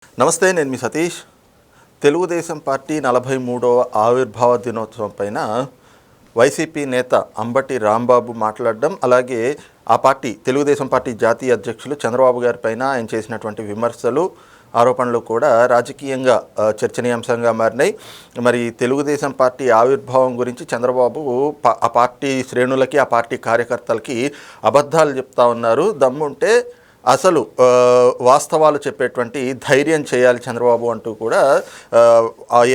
నమస్తే, నేను మీ సతీష్. తెలుగుదేశం పార్టీ 43వ ఆవిర్భావ దినోత్సవం పైన వైసీపీ నేత అంబటి రాంబాబు మాట్లాడడం, అలాగే ఆ పార్టీ తెలుగుదేశం పార్టీ జాతీయ అధ్యక్షులు చంద్రబాబు గారి పైన ఆయన చేసినటువంటి విమర్శలు, ఆరోపణలు కూడా రాజకీయంగా చర్చనీయాంశంగా మారినాయి. మరి తెలుగుదేశం పార్టీ ఆవిర్భావం గురించి చంద్రబాబు ఆ పార్టీ శ్రేణులకి, ఆ పార్టీ కార్యకర్తలకి అబద్ధాలు చెప్తా ఉన్నారు. దమ్ముంటే అసలు వాస్తవాలు చెప్పేటువంటి ధైర్యం చేయాలి చంద్రబాబు అంటూ కూడా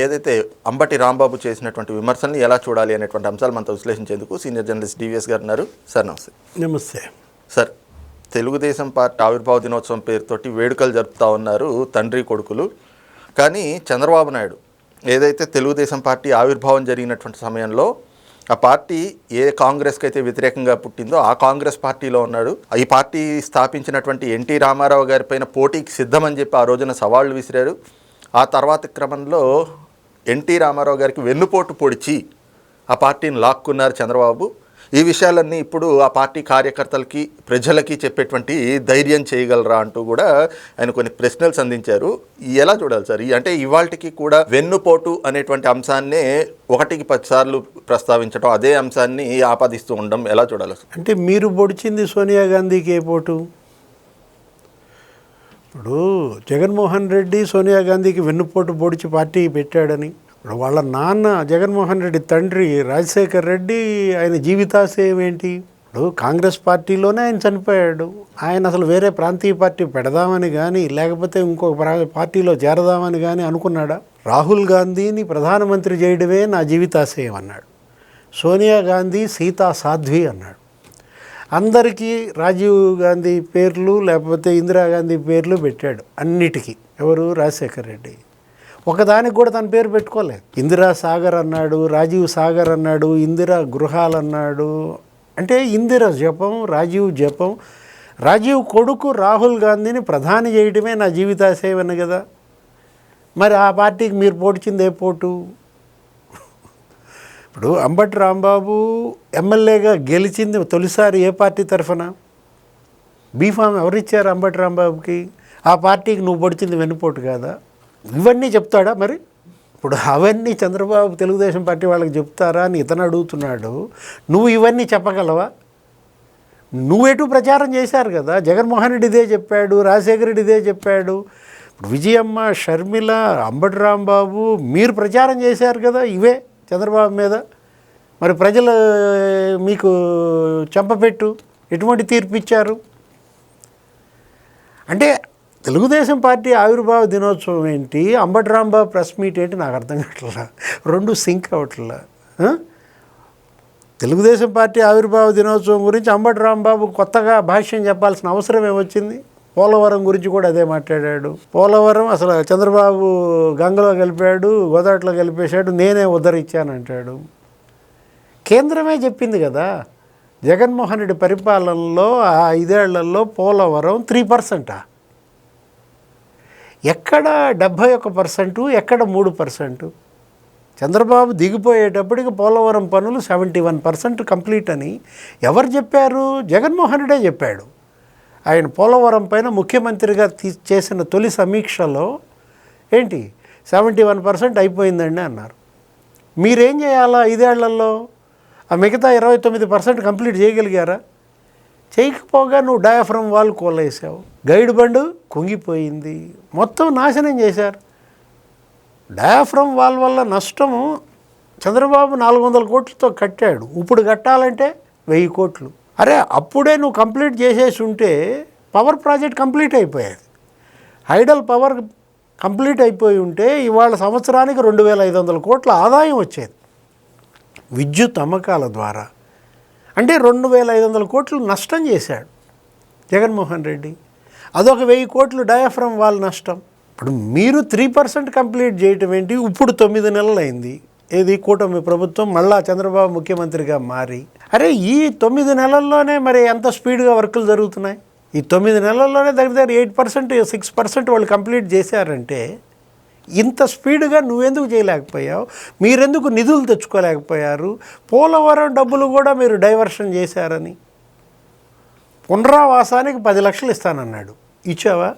ఏదైతే అంబటి రాంబాబు చేసినటువంటి విమర్శల్ని ఎలా చూడాలి అనేటువంటి అంశాలు మనతో విశ్లేషించేందుకు సీనియర్ జర్నలిస్ట్ డివిఎస్ గారు ఉన్నారు. సార్ నమస్తే. నమస్తే సార్, తెలుగుదేశం పార్టీ ఆవిర్భావ దినోత్సవం పేరుతోటి వేడుకలు జరుపుతూ ఉన్నారు తండ్రి కొడుకులు. కానీ చంద్రబాబు నాయుడు ఏదైతే తెలుగుదేశం పార్టీ ఆవిర్భావం జరిగినటువంటి సమయంలో ఆ పార్టీ ఏ కాంగ్రెస్కి అయితే వ్యతిరేకంగా పుట్టిందో ఆ కాంగ్రెస్ పార్టీలో ఉన్నాడు. ఈ పార్టీ స్థాపించినటువంటి ఎన్టీ రామారావు గారి పైన పోటీకి సిద్ధమని చెప్పి ఆ రోజున సవాళ్లు విసిరారు. ఆ తర్వాత క్రమంలో ఎన్టీ రామారావు గారికి వెన్నుపోటు పొడిచి ఆ పార్టీని లాక్కున్నారు చంద్రబాబు. ఈ విషయాలన్నీ ఇప్పుడు ఆ పార్టీ కార్యకర్తలకి, ప్రజలకి చెప్పేటువంటి ధైర్యం చేయగలరా అంటూ కూడా ఆయన కొన్ని ప్రశ్నలు సంధించారు. ఎలా చూడాలి సార్? అంటే ఇవాళకి కూడా వెన్నుపోటు అనేటువంటి అంశాన్నే 1-10 సార్లు ప్రస్తావించడం, అదే అంశాన్ని ఆపాదిస్తూ ఉండడం ఎలా చూడాలి? అంటే మీరు పొడిచింది సోనియా గాంధీకి ఏ పోటు? ఇప్పుడు జగన్మోహన్ రెడ్డి సోనియా గాంధీకి వెన్నుపోటు పొడిచి పార్టీ పెట్టాడని, ఇప్పుడు వాళ్ళ నాన్న జగన్మోహన్ రెడ్డి తండ్రి రాజశేఖర్ రెడ్డి ఆయన జీవితాశయం ఏంటి? ఇప్పుడు కాంగ్రెస్ పార్టీలోనే ఆయన చనిపోయాడు. ఆయన అసలు వేరే ప్రాంతీయ పార్టీ పెడదామని కానీ, లేకపోతే ఇంకొక పార్టీలో చేరదామని కానీ అనుకున్నాడా? రాహుల్ గాంధీని ప్రధానమంత్రి చేయడమే నా జీవితాశయం అన్నాడు. సోనియా గాంధీ సీతా సాధ్వి అన్నాడు. అందరికీ రాజీవ్ గాంధీ పేర్లు లేకపోతే ఇందిరాగాంధీ పేర్లు పెట్టాడు అన్నిటికీ. ఎవరు? రాజశేఖర్ రెడ్డి. ఒకదానికి కూడా తన పేరు పెట్టుకోలేదు. ఇందిరా సాగర్ అన్నాడు, రాజీవ్ సాగర్ అన్నాడు, ఇందిరా గృహాలు అన్నాడు. అంటే ఇందిర జపం, రాజీవ్ జపం. రాజీవ్ కొడుకు రాహుల్ గాంధీని ప్రధాని చేయడమే నా జీవితాశయం అన్న కదా. మరి ఆ పార్టీకి మీరు పోడ్చింది ఏ పోటు? ఇప్పుడు అంబటి రాంబాబు ఎమ్మెల్యేగా గెలిచింది తొలిసారి ఏ పార్టీ తరఫున? బీఫామ్ ఎవరిచ్చారు అంబటి రాంబాబుకి? ఆ పార్టీకి నువ్వు పొడిచింది వెన్నుపోటు కాదా? ఇవన్నీ చెప్తాడా? మరి ఇప్పుడు అవన్నీ చంద్రబాబు తెలుగుదేశం పార్టీ వాళ్ళకి చెప్తారా అని ఇతను అడుగుతున్నాడు. నువ్వు ఇవన్నీ చెప్పగలవా? నువ్వెటు ప్రచారం చేశారు కదా. జగన్మోహన్ రెడ్డి ఇదే చెప్పాడు, రాజశేఖర రెడ్డి ఇదే చెప్పాడు, విజయమ్మ, షర్మిల, అంబటి రాంబాబు మీరు ప్రచారం చేశారు కదా ఇవే చంద్రబాబు మీద. మరి ప్రజలు మీకు చెంపపెట్టు ఎటువంటి తీర్పు ఇచ్చారు? అంటే తెలుగుదేశం పార్టీ ఆవిర్భావ దినోత్సవం ఏంటి, అంబటి రాంబాబు ప్రెస్ మీట్ ఏంటి? నాకు అర్థం కావట్లా. రెండు సింక్ అవట్లా. తెలుగుదేశం పార్టీ ఆవిర్భావ దినోత్సవం గురించి అంబటి రాంబాబు కొత్తగా భాష్యం చెప్పాల్సిన అవసరం ఏమొచ్చింది? పోలవరం గురించి కూడా అదే మాట్లాడాడు. పోలవరం అసలు చంద్రబాబు గంగలో కలిపాడు, గోదావరిలో కలిపేశాడు, నేనే ఉద్ధరించానంటాడు. కేంద్రమే చెప్పింది కదా. జగన్మోహన్ రెడ్డి పరిపాలనలో ఆ 5 ఏళ్లలో పోలవరం 3%. ఎక్కడ 71%, ఎక్కడ 3%? చంద్రబాబు దిగిపోయేటప్పటికి పోలవరం పనులు 71% కంప్లీట్ అని ఎవరు చెప్పారు? జగన్మోహన్ రెడ్డే చెప్పాడు. ఆయన పోలవరం పైన ముఖ్యమంత్రిగా చేసిన తొలి సమీక్షలో ఏంటి 71% అయిపోయిందండి అన్నారు. మీరేం చేయాలా 5 ఏళ్లలో? ఆ మిగతా 29% కంప్లీట్ చేయగలిగారా? చేయకపోగా నువ్వు డయాఫ్రమ్ వాల్ కోలేసావు, గైడ్ బండు కుంగిపోయింది, మొత్తం నాశనం చేశారు. డయాఫ్రమ్ వాల్ వల్ల నష్టము చంద్రబాబు 400 కోట్లతో కట్టాడు. ఇప్పుడు కట్టాలంటే 1000 కోట్లు. అరే అప్పుడే నువ్వు కంప్లీట్ చేసేసి ఉంటే పవర్ ప్రాజెక్ట్ కంప్లీట్ అయిపోయేది. హైడల్ పవర్ కంప్లీట్ అయిపోయి ఉంటే ఇవాళ సంవత్సరానికి 2500 కోట్ల ఆదాయం వచ్చేది విద్యుత్ అమ్మకాల ద్వారా. అంటే 2500 కోట్లు నష్టం చేశాడు జగన్మోహన్ రెడ్డి. అదొక 1000 కోట్లు డయాఫ్రమ్ వాల్ నష్టం. ఇప్పుడు మీరు 3% కంప్లీట్ చేయటం ఏంటి? ఇప్పుడు 9 నెలలు అయింది. ఏది కూటమి ప్రభుత్వం మళ్ళా చంద్రబాబు ముఖ్యమంత్రిగా మారి. అరే ఈ 9 నెలల్లోనే మరి ఎంత స్పీడ్గా వర్కులు జరుగుతున్నాయి? ఈ 9 నెలల్లోనే దగ్గర 8%, 6% వాళ్ళు కంప్లీట్ చేశారంటే ఇంత స్పీడ్గా నువ్వెందుకు చేయలేకపోయావు? మీరెందుకు నిధులు తెచ్చుకోలేకపోయారు? పోలవరం డబ్బులు కూడా మీరు డైవర్షన్ చేశారని. పునరావాసానికి 10 లక్షలు ఇస్తానన్నాడు, ఇచ్చావా?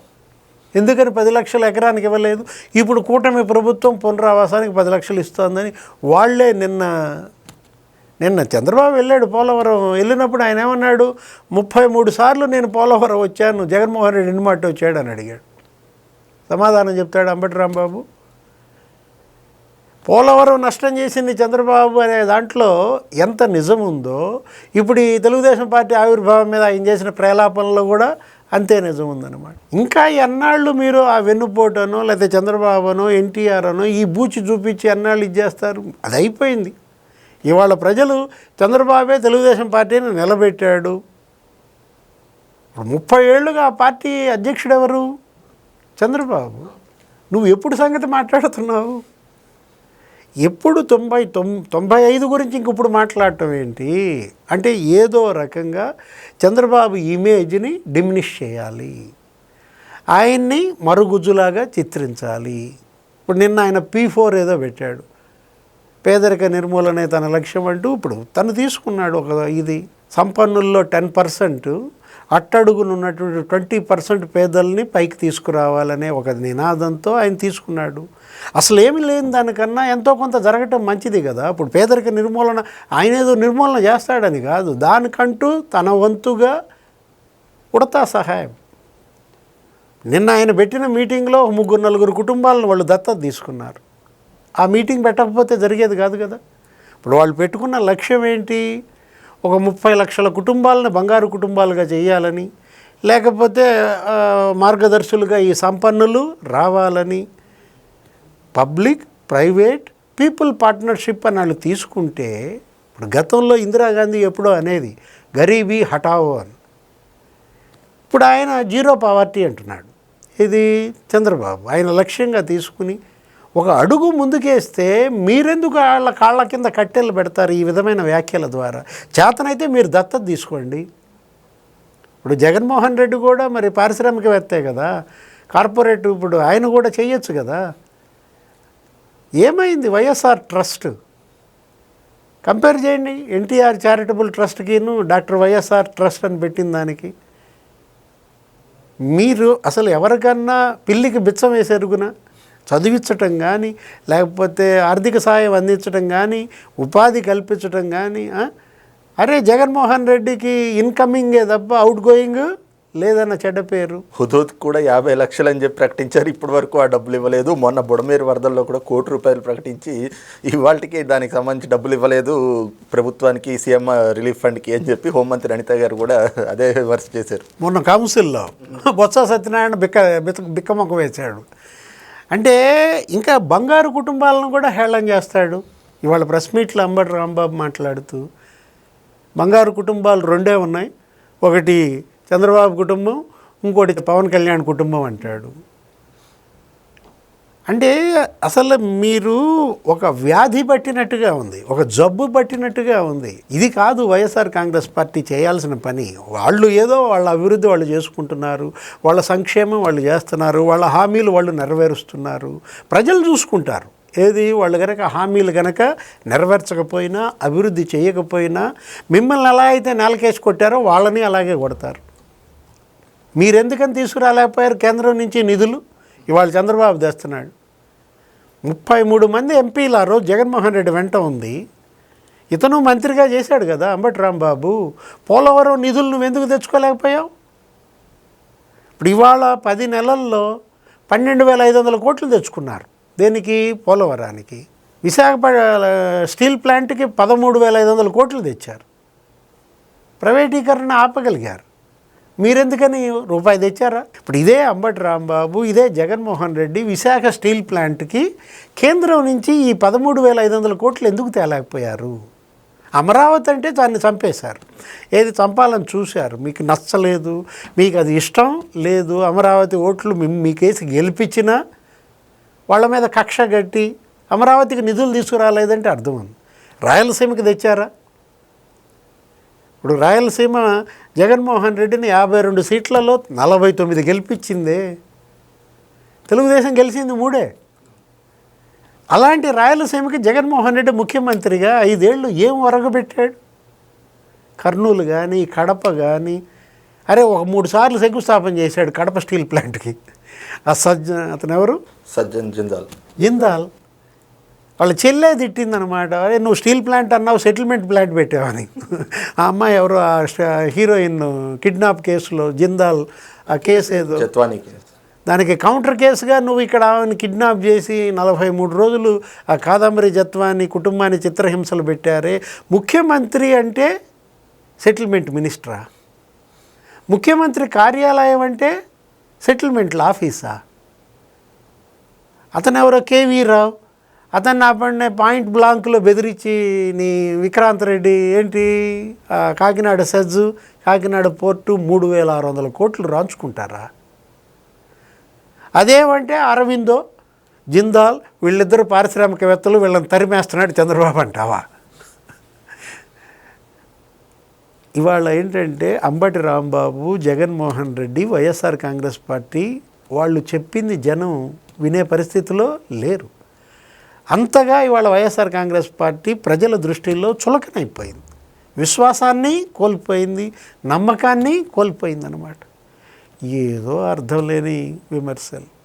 ఎందుకని 10 లక్షల ఎకరానికి ఇవ్వలేదు? ఇప్పుడు కూటమి ప్రభుత్వం పునరావాసానికి 10 లక్షలు ఇస్తోందని వాళ్ళే నిన్న చంద్రబాబు వెళ్ళాడు పోలవరం. వెళ్ళినప్పుడు ఆయన ఏమన్నాడు? 33 సార్లు నేను పోలవరం వచ్చాను, జగన్మోహన్ రెడ్డి ఎన్ని మాట వచ్చాడు అని అడిగాడు. సమాధానం చెప్తాడు అంబటి రాంబాబు? పోలవరం నష్టం చేసింది చంద్రబాబు అనే దాంట్లో ఎంత నిజం ఉందో, ఇప్పుడు ఈ తెలుగుదేశం పార్టీ ఆవిర్భావం మీద ఆయన చేసిన ప్రేలాపనలో కూడా అంతే నిజం ఉందన్నమాట. ఇంకా ఎన్నాళ్ళు మీరు ఆ వెన్నుపోటనో లేకపోతే చంద్రబాబునో ఎన్టీఆర్ అనో ఈ బూచి చూపించి ఎన్నాళ్ళు ఇచ్చేస్తారు? అది అయిపోయింది. ఇవాళ ప్రజలు చంద్రబాబే తెలుగుదేశం పార్టీని నిలబెట్టాడు. ఇప్పుడు 30 ఏళ్ళుగా ఆ పార్టీ అధ్యక్షుడు ఎవరు? చంద్రబాబు. నువ్వు ఎప్పుడు సంగతి మాట్లాడుతున్నావు? ఎప్పుడు 95 గురించి ఇంకప్పుడు మాట్లాడటం ఏంటి? అంటే ఏదో రకంగా చంద్రబాబు ఇమేజ్ని డిమినిష్ చేయాలి, ఆయన్ని మరుగుజ్జులాగా చిత్రించాలి. ఇప్పుడు నిన్న ఆయన P4 ఏదో పెట్టాడు, పేదరిక నిర్మూలనే తన లక్ష్యం అంటూ. ఇప్పుడు తను తీసుకున్నాడు ఒక ఇది, సంపన్నుల్లో 10%, అట్టడుగునున్నటువంటి 20% పేదల్ని పైకి తీసుకురావాలనే ఒక నినాదంతో ఆయన తీసుకున్నాడు. అసలు ఏమి లేని దానికన్నా ఎంతో కొంత జరగటం మంచిది కదా. ఇప్పుడు పేదరిక నిర్మూలన ఆయన ఏదో నిర్మూలన చేస్తాడని కాదు, దానికంటూ తన వంతుగా ఉడతా సహాయం. నిన్న ఆయన పెట్టిన మీటింగ్లో 3-4 కుటుంబాలను వాళ్ళు దత్తత తీసుకున్నారు. ఆ మీటింగ్ పెట్టకపోతే జరిగేది కాదు కదా. ఇప్పుడు వాళ్ళు పెట్టుకున్న లక్ష్యం ఏంటి? ఒక 30 లక్షల కుటుంబాలను బంగారు కుటుంబాలుగా చేయాలని, లేకపోతే మార్గదర్శులుగా ఈ సంపన్నులు రావాలని. పబ్లిక్ ప్రైవేట్ పీపుల్ పార్ట్నర్షిప్ అని వాళ్ళు తీసుకుంటే, ఇప్పుడు గతంలో ఇందిరాగాంధీ ఎప్పుడో అనేది గరీబీ హటావో అని, ఇప్పుడు ఆయన జీరో పావర్టీ అంటున్నాడు. ఇది చంద్రబాబు ఆయన లక్ష్యంగా తీసుకుని ఒక అడుగు ముందుకేస్తే మీరెందుకు వాళ్ళ కాళ్ళ కింద కట్టెలు పెడతారు ఈ విధమైన వ్యాఖ్యల ద్వారా? చేతనైతే మీరు దత్తత తీసుకోండి. ఇప్పుడు జగన్మోహన్ రెడ్డి కూడా మరి పారిశ్రామికవేత్తే కదా, కార్పొరేట్, ఇప్పుడు ఆయన కూడా చేయొచ్చు కదా. ఏమైంది వైఎస్ఆర్ ట్రస్ట్? కంపేర్ చేయండి ఎన్టీఆర్ చారిటబుల్ ట్రస్ట్కిను డాక్టర్ వైఎస్ఆర్ ట్రస్ట్ అని పెట్టిన దానికి. మీరు అసలు ఎవరికన్నా పిల్లికి బిచ్చం వేసేరుగునా చదివించటం కానీ, లేకపోతే ఆర్థిక సాయం అందించడం కానీ, ఉపాధి కల్పించటం కానీ. అరే జగన్మోహన్ రెడ్డికి ఇన్కమింగే తప్ప అవుట్ గోయింగ్ లేదన్న చెడ్డ పేరు. హుదూద్ కూడా 50 లక్షలు అని చెప్పి ప్రకటించారు, ఇప్పటి వరకు ఆ డబ్బులు ఇవ్వలేదు. మొన్న బుడమేరు వరదల్లో కూడా ₹1 కోటి ప్రకటించి ఇవాళకి దానికి సంబంధించి డబ్బులు ఇవ్వలేదు ప్రభుత్వానికి, సీఎం రిలీఫ్ ఫండ్కి అని చెప్పి హోంమంత్రి అనిత గారు కూడా అదే విమర్శ చేశారు. మొన్న కౌన్సిల్లో బొత్స సత్యనారాయణ బిక్కమొక్క వేశాడు. అంటే ఇంకా బంగారు కుటుంబాలను కూడా హేళన చేస్తాడు. ఇవాళ ప్రెస్ మీట్లో అంబటి రాంబాబు మాట్లాడుతూ బంగారు కుటుంబాలు 2 ఉన్నాయి, ఒకటి చంద్రబాబు కుటుంబం, ఇంకోటి పవన్ కళ్యాణ్ కుటుంబం అంటాడు. అంటే అసలు మీరు ఒక వ్యాధి పట్టినట్టుగా ఉంది, ఒక జబ్బు పట్టినట్టుగా ఉంది. ఇది కాదు వైఎస్ఆర్ కాంగ్రెస్ పార్టీ చేయాల్సిన పని. వాళ్ళు ఏదో వాళ్ళ అభివృద్ధి వాళ్ళు చేసుకుంటున్నారు, వాళ్ళ సంక్షేమం వాళ్ళు చేస్తున్నారు, వాళ్ళ హామీలు వాళ్ళు నెరవేరుస్తున్నారు. ప్రజలు చూసుకుంటారు. ఏది వాళ్ళు కనుక హామీలు కనుక నెరవేర్చకపోయినా, అభివృద్ధి చేయకపోయినా, మిమ్మల్ని ఎలా అయితే నేలకేసి కొట్టారో వాళ్ళని అలాగే కొడతారు. మీరెందుకని తీసుకురాలేకపోయారు కేంద్రం నుంచి నిధులు? ఇవాళ చంద్రబాబు తెస్తున్నాడు. 33 మంది ఎంపీలు ఆ రోజు జగన్మోహన్ రెడ్డి వెంట ఉంది. ఇతను మంత్రిగా చేశాడు కదా అంబటి రాంబాబు. పోలవరం నిధులు నువ్వు ఎందుకు తెచ్చుకోలేకపోయావు? ఇప్పుడు ఇవాళ 10 నెలల్లో 12,500 కోట్లు తెచ్చుకున్నారు. దేనికి? పోలవరానికి. విశాఖపట్నం స్టీల్ ప్లాంట్కి 13,500 కోట్లు తెచ్చారు. ప్రైవేటీకరణ ఆపగలిగారు. మీరెందుకని రూపాయి తెచ్చారా? ఇప్పుడు ఇదే అంబటి రాంబాబు, ఇదే జగన్మోహన్ రెడ్డి విశాఖ స్టీల్ ప్లాంట్కి కేంద్రం నుంచి ఈ 13,500 కోట్లు ఎందుకు తేలేకపోయారు? అమరావతి అంటే దాన్ని చంపేశారు. ఏది చంపాలని చూశారు, మీకు నచ్చలేదు, మీకు అది ఇష్టం లేదు. అమరావతి ఓట్లు మీకేసి గెలిపించినా వాళ్ళ మీద కక్ష కట్టి అమరావతికి నిధులు తీసుకురాలేదంటే అర్థం ఉంది. రాయలసీమకి తెచ్చారా? ఇప్పుడు రాయలసీమ జగన్మోహన్ రెడ్డిని 52 సీట్లలో 49 గెలిపించిందే. తెలుగుదేశం గెలిచింది 3. అలాంటి రాయలసీమకి జగన్మోహన్ రెడ్డి ముఖ్యమంత్రిగా 5 ఏళ్ళు ఏం ఒరగబెట్టాడు? కర్నూలు కానీ, కడప కానీ, అరే ఒక 3 సార్లు శంకుస్థాపన చేశాడు కడప స్టీల్ ప్లాంట్కి. అతను ఎవరు, సజ్జన్ జిందాల్. జిందాల్ వాళ్ళ చెల్లె తిట్టిందనమాట. అరే నువ్వు స్టీల్ ప్లాంట్ అన్నావు, సెటిల్మెంట్ ప్లాంట్ పెట్టావని. ఆ అమ్మాయి ఎవరు, ఆ హీరోయిన్ కిడ్నాప్ కేసులో జిందాల్ ఆ కేసు ఏదో జత్వానీ కేసు, దానికి కౌంటర్ కేసుగా నువ్వు ఇక్కడ ఆమెను కిడ్నాప్ చేసి 43 రోజులు ఆ కాదంబరి జత్వాని కుటుంబాన్ని చిత్రహింసలు పెట్టారే. ముఖ్యమంత్రి అంటే సెటిల్మెంట్ మినిస్టరా? ముఖ్యమంత్రి కార్యాలయం అంటే సెటిల్మెంట్ల ఆఫీసా? అతను ఎవరో కేవీ రావు, అతన్ని అప్పటినే పాయింట్ బ్లాంక్లో బెదిరించి నీ విక్రాంత్ రెడ్డి ఏంటి కాకినాడ సజ్జు కాకినాడ పోర్టు 3600 కోట్లు రాంచుకుంటారా? అదేమంటే అరవిందో జిందాల్ వీళ్ళిద్దరు పారిశ్రామికవేత్తలు, వీళ్ళని తరిమేస్తున్నాడు చంద్రబాబు అంటావా? ఇవాళ ఏంటంటే అంబటి రాంబాబు, జగన్మోహన్ రెడ్డి, వైఎస్ఆర్ కాంగ్రెస్ పార్టీ వాళ్ళు చెప్పింది జనం వినే పరిస్థితిలో లేరు. అంతగా ఇవాళ వైఎస్ఆర్ కాంగ్రెస్ పార్టీ ప్రజల దృష్టిలో చులకనైపోయింది, విశ్వాసాన్ని కోల్పోయింది, నమ్మకాన్ని కోల్పోయింది అన్నమాట. ఏదో అర్థం లేని విమర్శలు.